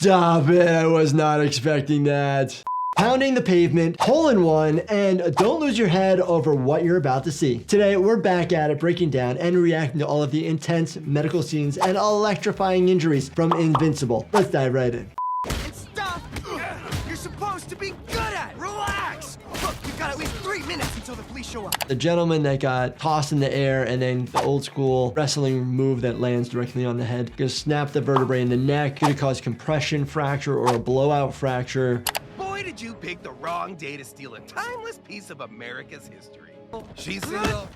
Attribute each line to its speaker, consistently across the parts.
Speaker 1: Stop it, I was not expecting that. Pounding the pavement, hole in one, and don't lose your head over what you're about to see. Today, we're back at it, breaking down and reacting to all of the intense medical scenes and electrifying injuries from Invincible. Let's dive right in.
Speaker 2: It's stuff you're supposed to be good at. Relax. Look, you've got at least 3 minutes until the police show up.
Speaker 1: The gentleman that got tossed in the air and then the old school wrestling move that lands directly on the head, gonna snap the vertebrae in the neck, gonna cause compression fracture or a blowout fracture.
Speaker 2: Boy, did you pick the wrong day to steal a timeless piece of America's history. She's single.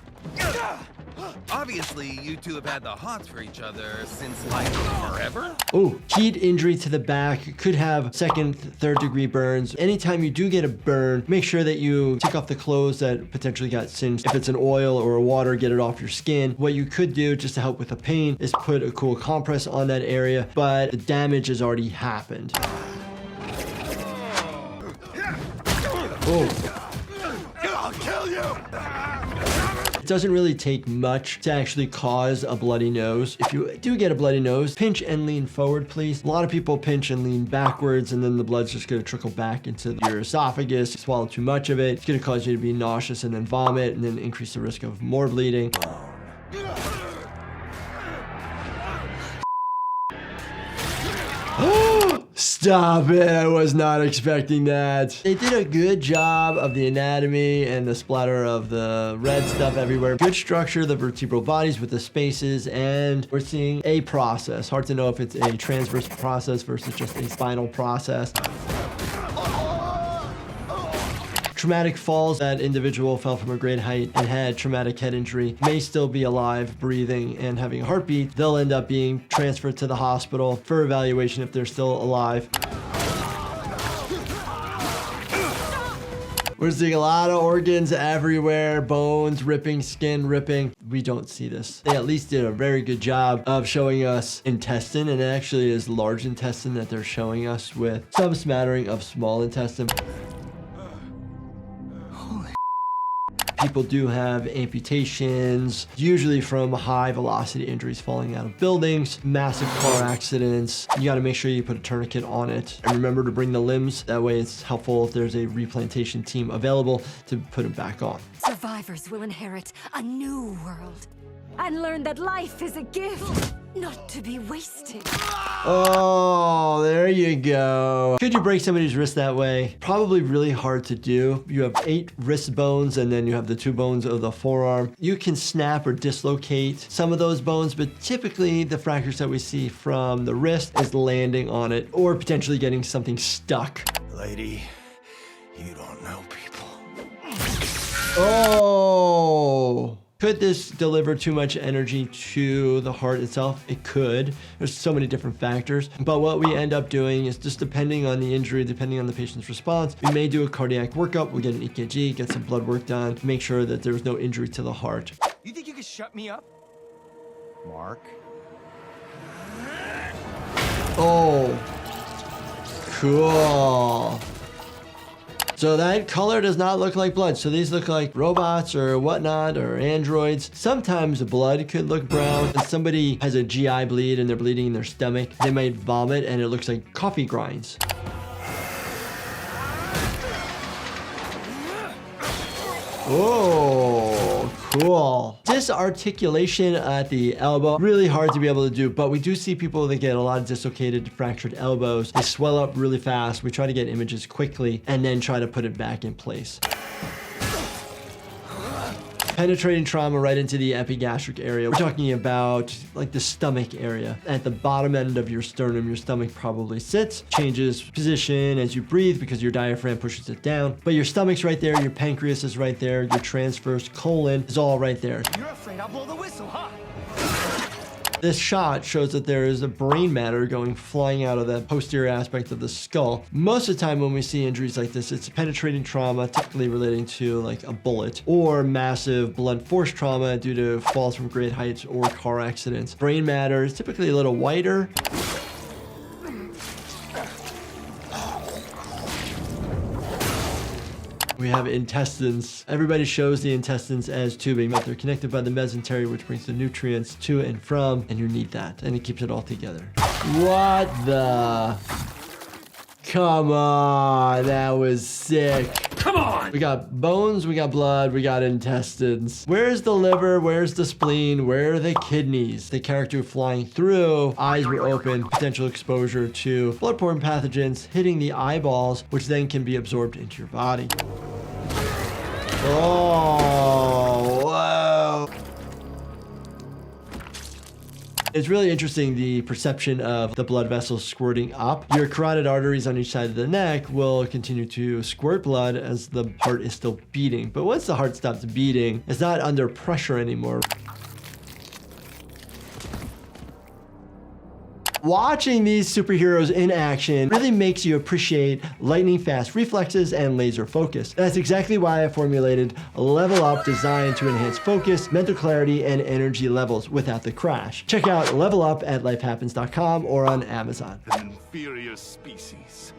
Speaker 2: Obviously, you two have had the hots for each other since like forever.
Speaker 1: Oh, heat injury to the back, could have second, third degree burns. Anytime you do get a burn, make sure that you take off the clothes that potentially got singed. If it's an oil or a water, get it off your skin. What you could do just to help with the pain is put a cool compress on that area, but the damage has already happened. Oh.
Speaker 2: I'll kill you.
Speaker 1: It doesn't really take much to actually cause a bloody nose. If you do get a bloody nose, pinch and lean forward, please. A lot of people pinch and lean backwards, and then the blood's just gonna trickle back into your esophagus. You swallow too much of it, it's gonna cause you to be nauseous and then vomit, and then increase the risk of more bleeding. Stop it, I was not expecting that. They did a good job of the anatomy and the splatter of the red stuff everywhere. Good structure of the vertebral bodies with the spaces, and we're seeing a process. Hard to know if it's a transverse process versus just a spinal process. Traumatic falls. That individual fell from a great height and had traumatic head injury, may still be alive, breathing, and having a heartbeat. They'll end up being transferred to the hospital for evaluation if they're still alive. We're seeing a lot of organs everywhere, bones ripping, skin ripping. We don't see this. They at least did a very good job of showing us intestine, and it actually is large intestine that they're showing us with some smattering of small intestine. People do have amputations, usually from high velocity injuries falling out of buildings, massive car accidents. You got to make sure you put a tourniquet on it. And remember to bring the limbs. That way it's helpful if there's a replantation team available to put it back on.
Speaker 3: Survivors will inherit a new world and learn that life is a gift, not to be wasted.
Speaker 1: Oh, there you go. Could you break somebody's wrist that way? Probably really hard to do. You have 8 wrist bones, and then you have the 2 bones of the forearm. You can snap or dislocate some of those bones, but typically the fractures that we see from the wrist is landing on it or potentially getting something stuck.
Speaker 2: Lady, you don't know people.
Speaker 1: Oh. Could this deliver too much energy to the heart itself? It could. There's so many different factors. But what we end up doing is, just depending on the injury, depending on the patient's response, we may do a cardiac workup. We'll get an EKG, get some blood work done, make sure that there's no injury to the heart.
Speaker 2: You think you can shut me up? Mark?
Speaker 1: Oh, cool. So that color does not look like blood. So these look like robots or whatnot, or androids. Sometimes the blood could look brown. If somebody has a GI bleed and they're bleeding in their stomach, they might vomit and it looks like coffee grinds. Oh, cool. Disarticulation at the elbow, really hard to be able to do, but we do see people that get a lot of dislocated, fractured elbows. They swell up really fast. We try to get images quickly and then try to put it back in place. Penetrating trauma right into the epigastric area. We're talking about like the stomach area. At the bottom end of your sternum, your stomach probably sits, changes position as you breathe because your diaphragm pushes it down. But your stomach's right there, your pancreas is right there, your transverse colon is all right there.
Speaker 2: You're afraid I'll blow the whistle, huh?
Speaker 1: This shot shows that there is a brain matter going flying out of the posterior aspect of the skull. Most of the time when we see injuries like this, it's penetrating trauma, typically relating to like a bullet, or massive blunt force trauma due to falls from great heights or car accidents. Brain matter is typically a little whiter. We have intestines. Everybody shows the intestines as tubing, but they're connected by the mesentery, which brings the nutrients to and from, and you need that, and it keeps it all together. What the? Come on, that was sick.
Speaker 4: Come on!
Speaker 1: We got bones, we got blood, we got intestines. Where's the liver? Where's the spleen? Where are the kidneys? The character flying through, eyes were open, potential exposure to bloodborne pathogens hitting the eyeballs, which then can be absorbed into your body. Oh, whoa. It's really interesting, the perception of the blood vessels squirting up. Your carotid arteries on each side of the neck will continue to squirt blood as the heart is still beating. But once the heart stops beating, it's not under pressure anymore. Watching these superheroes in action really makes you appreciate lightning fast reflexes and laser focus. That's exactly why I formulated a level up designed to enhance focus, mental clarity, and energy levels without the crash. Check out Level Up at lifehappens.com or on Amazon.
Speaker 4: An inferior species.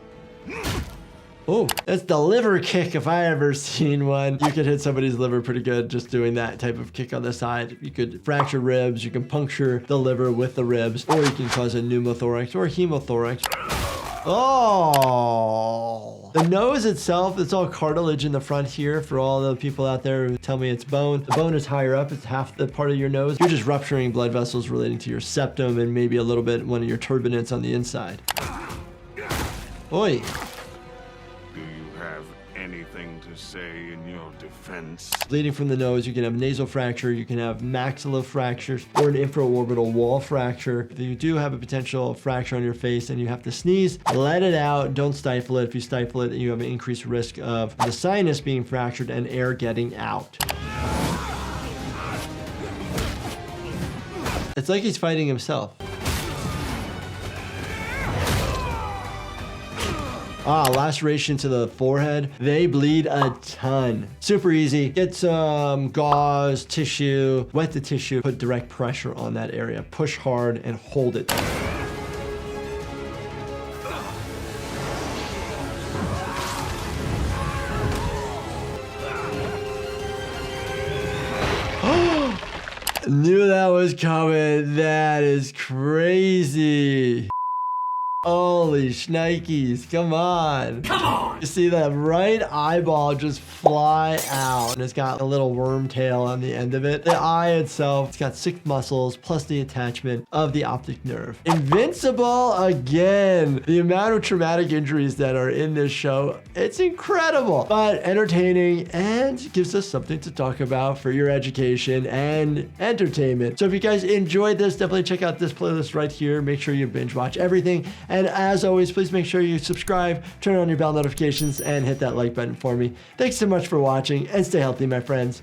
Speaker 1: Oh, that's the liver kick if I ever seen one. You could hit somebody's liver pretty good just doing that type of kick on the side. You could fracture ribs, you can puncture the liver with the ribs, or you can cause a pneumothorax or hemothorax. Oh, the nose itself, it's all cartilage in the front here for all the people out there who tell me it's bone. The bone is higher up, it's half the part of your nose. You're just rupturing blood vessels relating to your septum and maybe a little bit one of your turbinates on the inside. Oi.
Speaker 4: Anything to say in your defense?
Speaker 1: Bleeding from the nose, you can have nasal fracture, you can have maxilla fractures, or an infraorbital wall fracture. If you do have a potential fracture on your face and you have to sneeze, let it out, don't stifle it. If you stifle it, you have an increased risk of the sinus being fractured and air getting out. It's like he's fighting himself. Laceration to the forehead. They bleed a ton. Super easy. Get some gauze, tissue, wet the tissue, put direct pressure on that area. Push hard and hold it. Knew that was coming. That is crazy. Holy shnikes, come on.
Speaker 4: Come on!
Speaker 1: You see that right eyeball just fly out, and it's got a little worm tail on the end of it. The eye itself, it's got 6 muscles plus the attachment of the optic nerve. Invincible again. The amount of traumatic injuries that are in this show, it's incredible, but entertaining and gives us something to talk about for your education and entertainment. So if you guys enjoyed this, definitely check out this playlist right here. Make sure you binge watch everything. And as always, please make sure you subscribe, turn on your bell notifications, and hit that like button for me. Thanks so much for watching, and stay healthy, my friends.